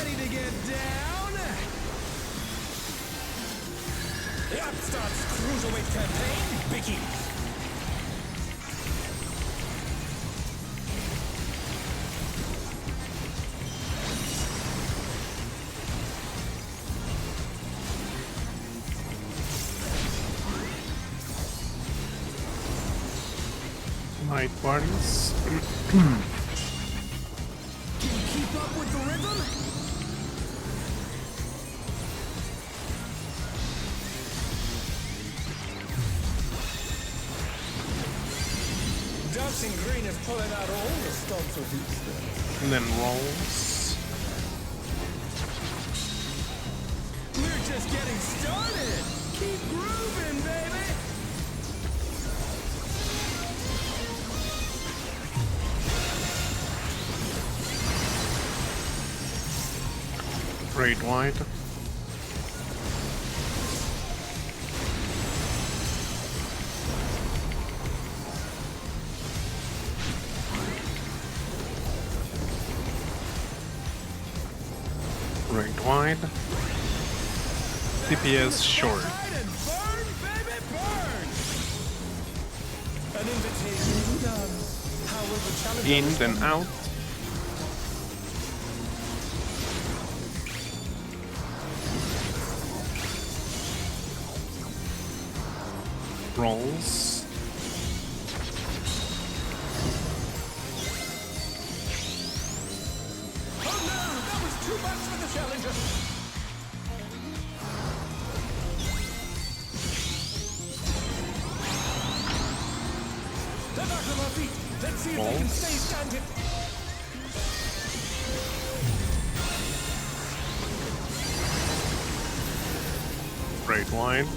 ready to get down? The Upstart's Cruiserweight campaign begins. Night parties. Can you keep up with the rhythm? Dancing Green is pulling out all the stops of these things. And then rolls. We're just getting started. Keep grooving, baby. Great wide. Great wide. DPS short. Burn, baby, burn. An invitation done. How will the challenge In, then out. Rolls. Oh no, that was too much for the challenger. They're back on our feet. Let's see if they can stay standing. Great wide.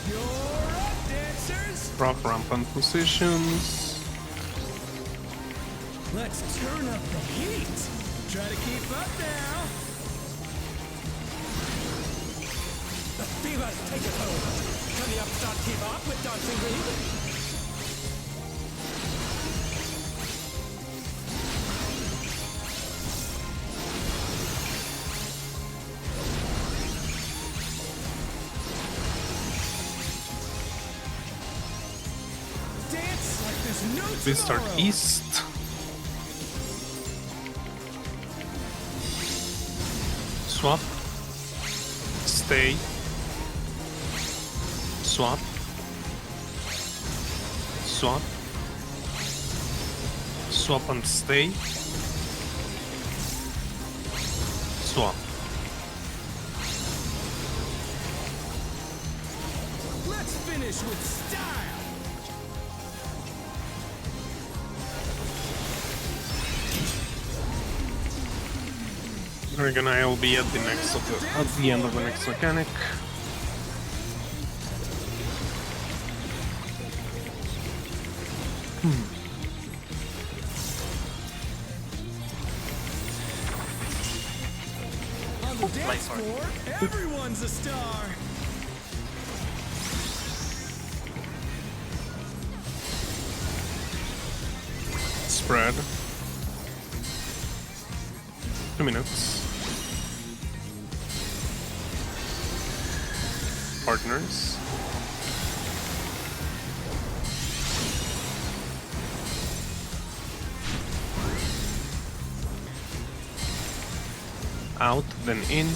You're up, dancers. Drop rampant positions. Let's turn up the heat. Try to keep up now. The fever's taken over. Can the Upstart keep up with Dancing Green? Dance like there's no We start tomorrow. east. Swap. Stay. Swap. Swap. Swap and stay. Swap. Let's finish with style. Dragon Eye will be at the end of the next mechanic. On the dance floor, everyone's a star. Spread. 2 minutes. Partners. Out, then in.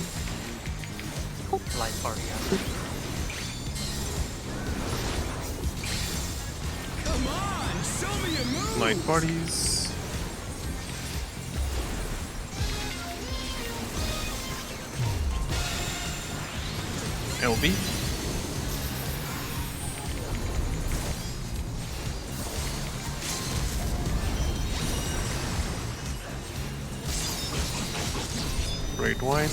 Light party out. Come on, show me your moves. Night parties. LB. Great wide.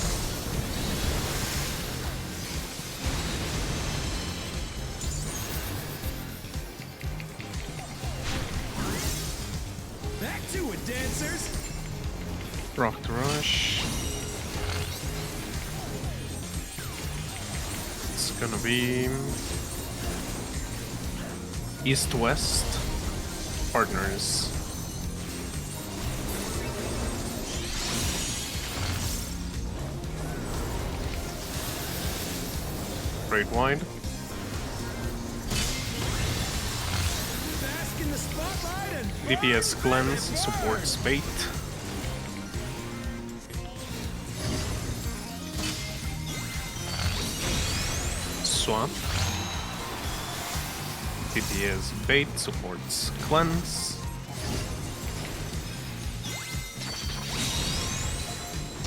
Back to it, dancers. Rock to rush. It's gonna be east-west partners. Straight wide. Bask in the spotlight and DPS cleanse supports bait. Swap. DPS bait supports cleanse.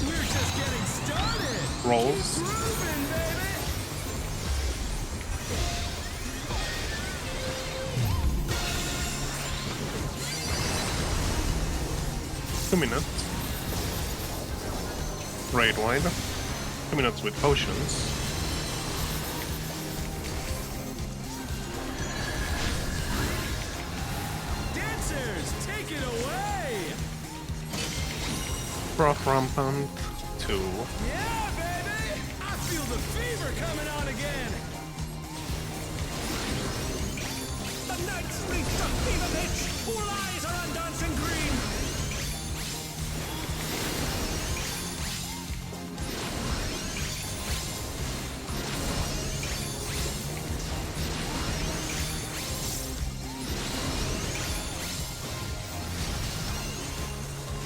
we're just getting started. Rolls. Grooving, baby. 2 minutes. Raid wide. 2 minutes with potions. Dancers, take it away. Proc rampant. 2. Yeah, baby. I feel the fever coming on again. The knights reach the fever pitch! All eyes are on dancing green!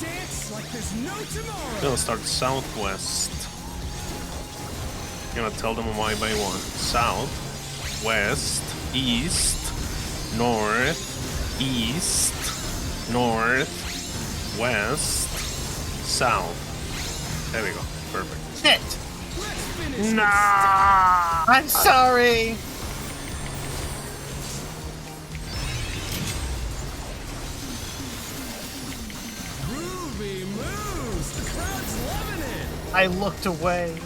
Dance like there's no tomorrow. Gonna start southwest. Gonna tell them one by one. South, west, east, north, east, north, west, south. There we go. Perfect. Shit! Let's finish. Nah! I'm sorry! Groovy moves. The crowd's loving it. I looked away.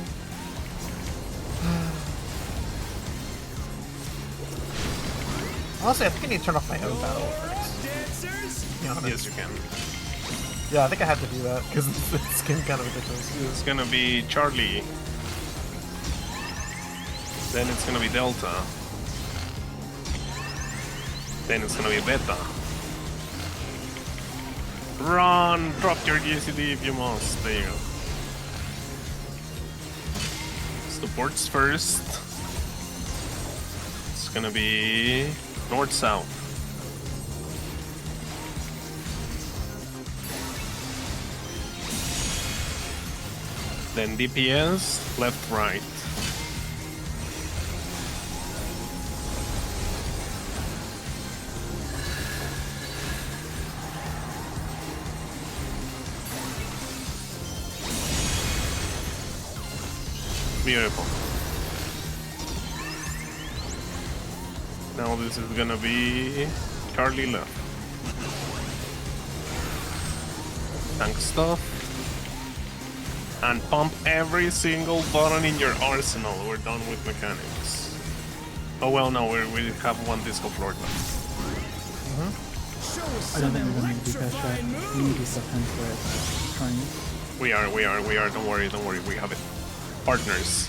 Honestly, I think I need to turn off my own battle first. Dancers. To be honest. Yes, you can. Yeah, I think I have to do that because it's getting kind of ridiculous. It's gonna be Charlie. Then it's gonna be Delta. Then it's gonna be Beta. Run! Drop your GCD if you must. There you go. Supports first. It's gonna be north-south. Then DPS, left-right. Beautiful. Now this is gonna be Charlie left. Tank stuff. And pump every single button in your arsenal. We're done with mechanics. Oh well, no, we have one disco floor left. Show us I don't some think we're going to do that shot. electrifying We need to moves. stop him for trying. We are. Don't worry. We have it. Partners.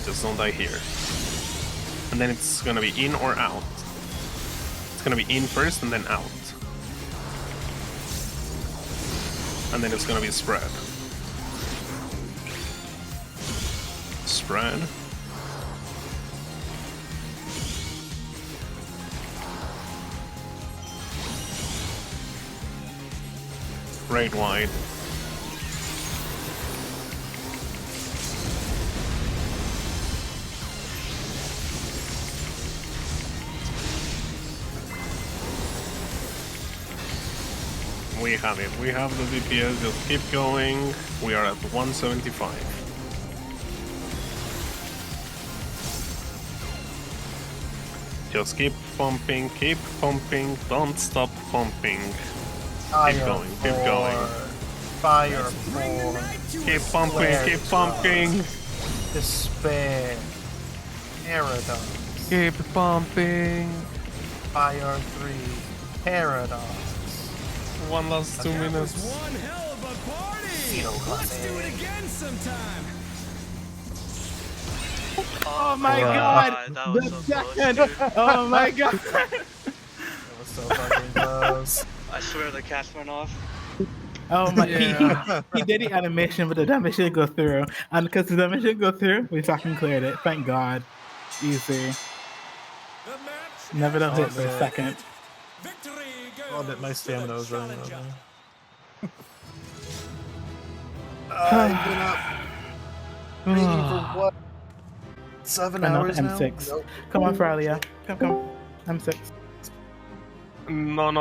Just don't die here. And then it's gonna be in or out. It's gonna be in first and then out. And then it's gonna be spread. Spread. Right wide. We have it. We have the DPS. Just keep going. We are at 175. Just keep pumping. Don't stop pumping. Fire going, keep for- going. Fire Bring the for night to Keep us. pumping. Flare Keep pumping. despair. Paradox. Keep pumping. Fire 3. Paradox. one last 2 That was minutes. one hell of a party. Let's do it again sometime. Oh my Wow. god! That was so close, dude. Oh my god! That was so fucking close. I swear the cast went off. Oh my! Yeah. He did the animation, but the damage didn't go through, and because the damage didn't go through, we fucking cleared it. Thank God. Easy. The match Never done hit Oh, for a man. second. victory goes Oh, that my to stamina the was running out challenger. there. I've been up training for what? 7 I know, hours now? M6. Nope. Come on, Fralia. Come. M6. No, no.